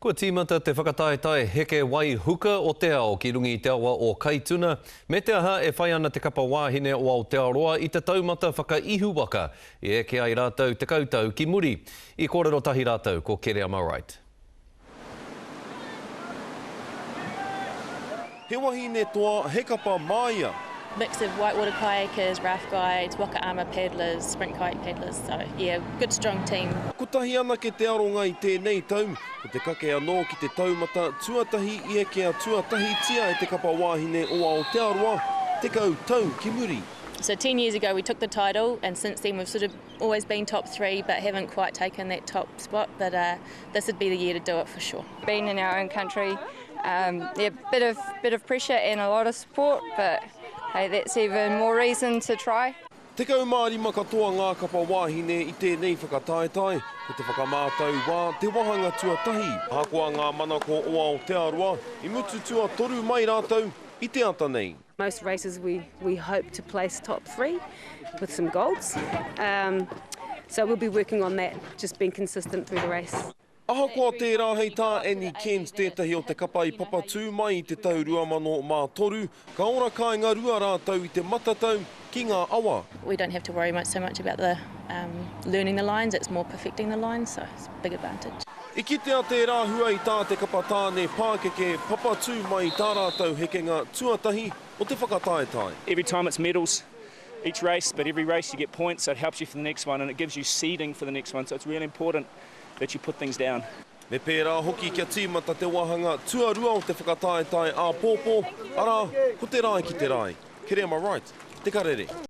Kua tīmata te whakataetae heke wai huka o te ao ki rungi te awa o Kaituna. Me te aha e whai ana te kapa wāhine o Aotearoa i te taumata whakaihu waka i eke ai rātou te kautau ki muri. I kōrero tahi rātou ko Kere Amawright. He wahine toa he kapa māia. Mix of whitewater kayakers, raft guides, waka ama paddlers, sprint kayak paddlers. So yeah, good strong team. Ko tahi ana ke te aronga i tēnei tau, ko te kake anō ki te taumata tuatahi i eke a tuatahi tia e te kapa wāhine o Aotearoa, te kautau ki muri. So 10 years ago we took the title, and since then we've sort of always been top three but haven't quite taken that top spot, but this would be the year to do it for sure. Being in our own country, yeah, bit of pressure and a lot of support, but hey, that's even more reason to try. Te kaumārima katoa ngā kapa wāhine i tēnei whakataetae, ko te whakamātau wā te wahanga tuatahi. Hakoa ngā manako o Aotearoa, i mutu tua toru mai rātou i te ata nei. Most races we hope to place top three with some golds. So we'll be working on that, just being consistent through the race. Ahakoa tērā hei tā Annie Cairns tētahi o te kapa I papatū mai I te tau 2003, ka ora kai ngā rua rātou I te matatau ki ngā awa. We don't have to worry so much about the learning the lines, it's more perfecting the lines, so it's a big advantage. I kitea tērā hua I tā te kapa tāne Pākeke papatū mai tā rātou hekenga tuatahi o te whakataetae. Every time it's medals, each race, but every race you get points, so it helps you for the next one and it gives you seeding for the next one, so it's really important that you put things down. Me pērā hoki kia tīmata te wahanga tuarua o te whakataetae a pōpō, ara, ko te rai ki te rai. Kere Amawright, te karere.